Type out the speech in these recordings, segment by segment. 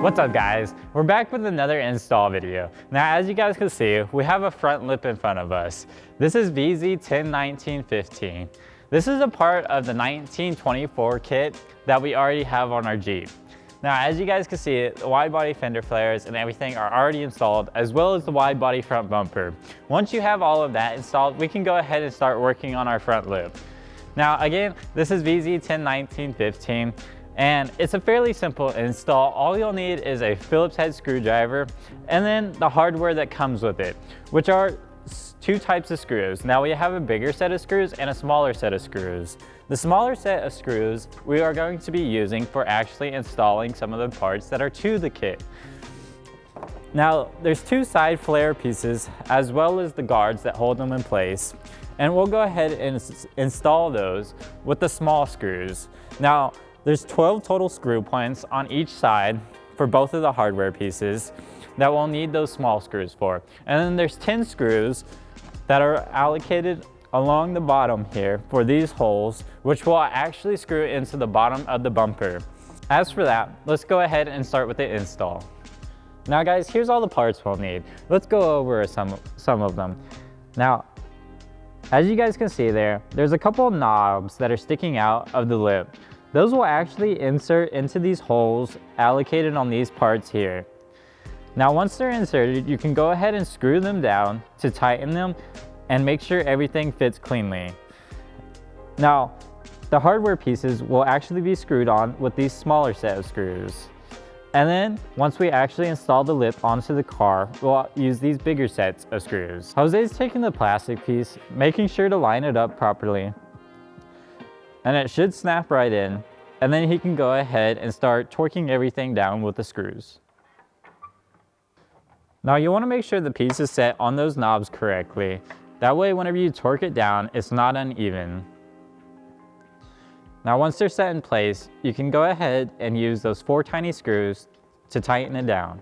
What's up guys? We're back with another install video. Now as you guys can see, we have a front lip in front of us. This is vz101925. This is a part of the 1924 kit that we already have on our Jeep. Now as you guys can see, the wide body fender flares and everything are already installed, as well as the wide body front bumper. Once you have all of that installed, we can go ahead and start working on our front lip. Now again, this is vz101925. And it's a fairly simple install. All you'll need is a Phillips head screwdriver and then the hardware that comes with it, which are two types of screws. Now we have a bigger set of screws and a smaller set of screws. The smaller set of screws we are going to be using for actually installing some of the parts that are to the kit. Now there's two side flare pieces as well as the guards that hold them in place. And we'll go ahead and install those with the small screws. Now, there's 12 total screw points on each side for both of the hardware pieces that we'll need those small screws for. And then there's 10 screws that are allocated along the bottom here for these holes, which will actually screw into the bottom of the bumper. As for that, let's go ahead and start with the install. Now guys, here's all the parts we'll need. Let's go over some of them. Now, as you guys can see there's a couple of knobs that are sticking out of the lip. Those will actually insert into these holes allocated on these parts here. Now once they're inserted, you can go ahead and screw them down to tighten them and make sure everything fits cleanly. Now, the hardware pieces will actually be screwed on with these smaller set of screws. And then once we actually install the lip onto the car, we'll use these bigger sets of screws. Jose's taking the plastic piece, making sure to line it up properly. And it should snap right in, and then he can go ahead and start torquing everything down with the screws. Now you want to make sure the piece is set on those knobs correctly. That way whenever you torque it down, it's not uneven. Now once they're set in place, you can go ahead and use those 4 tiny screws to tighten it down.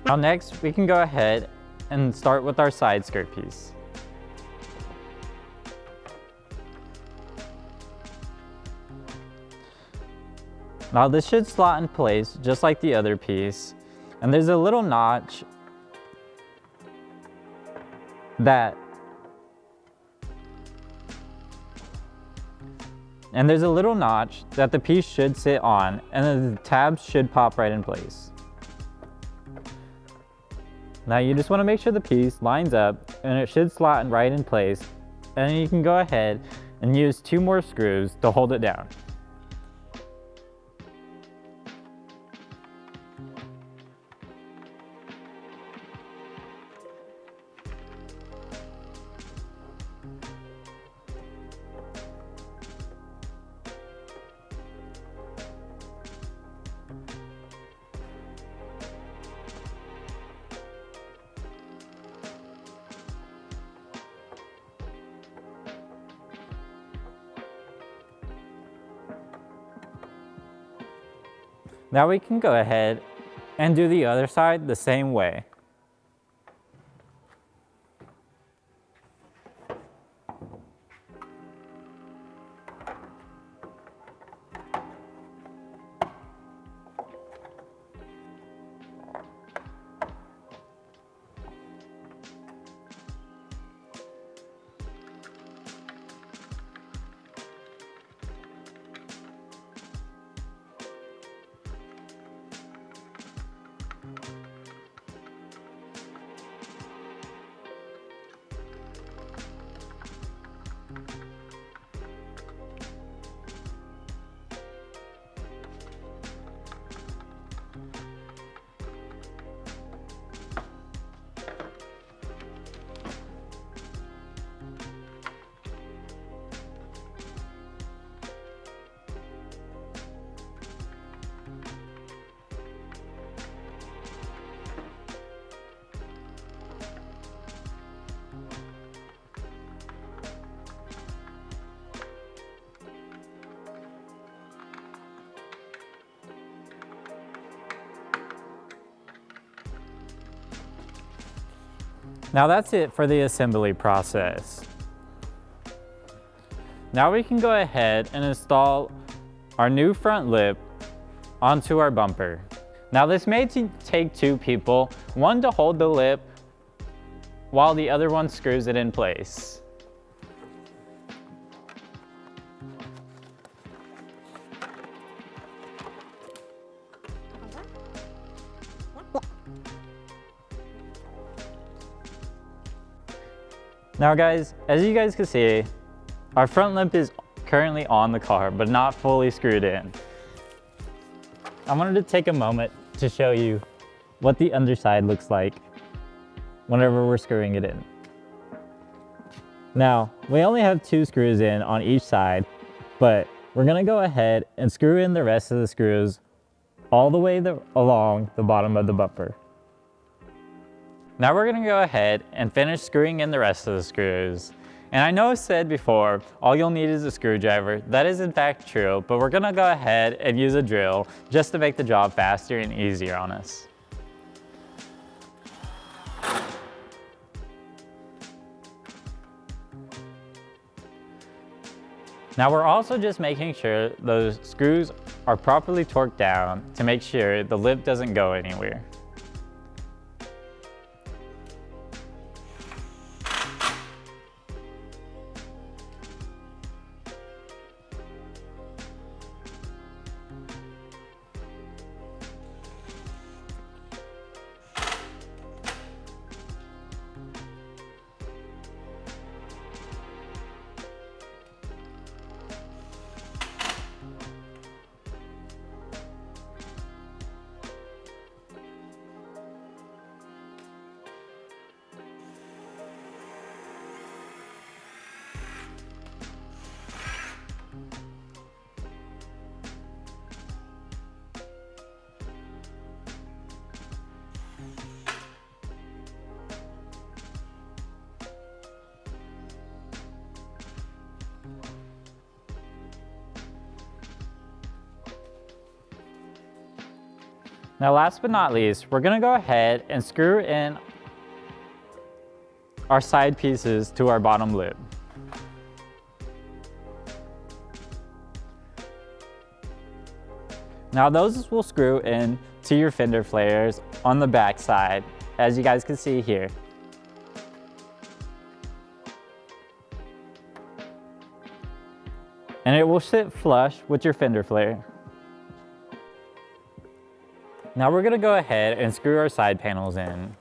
Now next, we can go ahead and start with our side skirt piece. Now this should slot in place just like the other piece. And there's a little notch that the piece should sit on, and then the tabs should pop right in place. Now you just want to make sure the piece lines up and it should slot right in place, and then you can go ahead and use 2 more screws to hold it down. Now we can go ahead and do the other side the same way. Now that's it for the assembly process. Now we can go ahead and install our new front lip onto our bumper. Now this may take two people, one to hold the lip while the other one screws it in place. Now guys, as you guys can see, our front lip is currently on the car, but not fully screwed in. I wanted to take a moment to show you what the underside looks like whenever we're screwing it in. Now, we only have 2 screws in on each side, but we're gonna go ahead and screw in the rest of the screws all the way along the bottom of the bumper. Now we're gonna go ahead and finish screwing in the rest of the screws. And I know I said before, all you'll need is a screwdriver. That is in fact true, but we're gonna go ahead and use a drill just to make the job faster and easier on us. Now we're also just making sure those screws are properly torqued down to make sure the lip doesn't go anywhere. Now last but not least, we're gonna go ahead and screw in our side pieces to our bottom lip. Now those will screw in to your fender flares on the back side, as you guys can see here. And it will sit flush with your fender flare. Now we're gonna go ahead and screw our side panels in.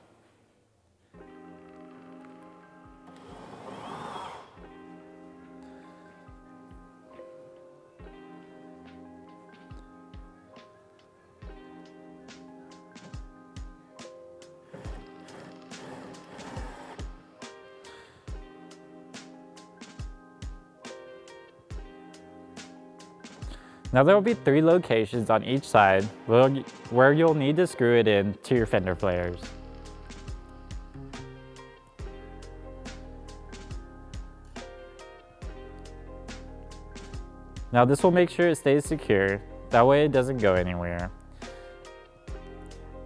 Now there will be 3 locations on each side where you'll need to screw it in to your fender flares. Now this will make sure it stays secure, that way it doesn't go anywhere.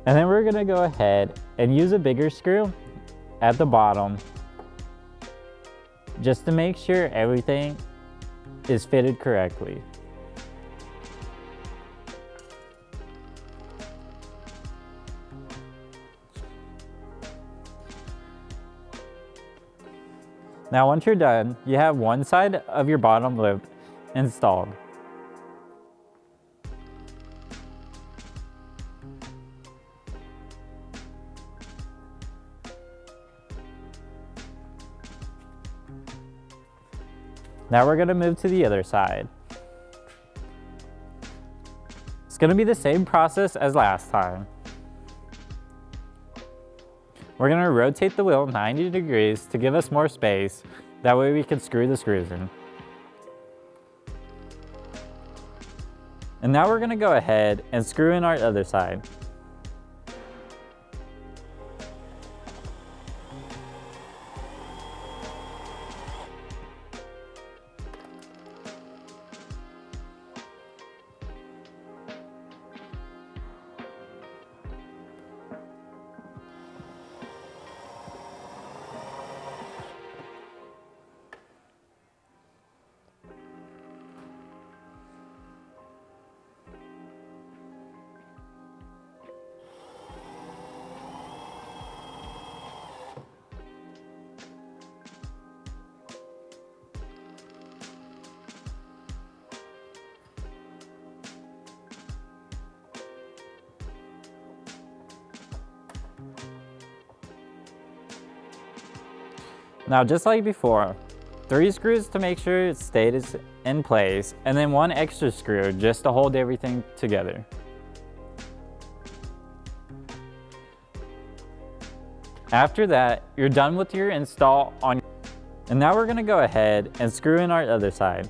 And then we're gonna go ahead and use a bigger screw at the bottom just to make sure everything is fitted correctly. Now once you're done, you have one side of your bottom lip installed. Now we're going to move to the other side. It's going to be the same process as last time. We're going to rotate the wheel 90 degrees to give us more space. That way we can screw the screws in. And now we're going to go ahead and screw in our other side. Now, just like before, 3 screws to make sure it stays in place, and then 1 extra screw just to hold everything together. After that, you're done with your install on. And now we're gonna go ahead and screw in our other side.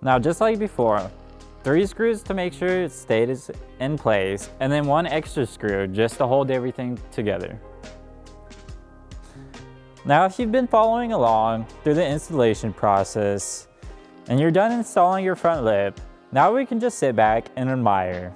Now, just like before, 3 screws to make sure it stays in place, and then 1 extra screw just to hold everything together. Now, if you've been following along through the installation process and you're done installing your front lip, now we can just sit back and admire.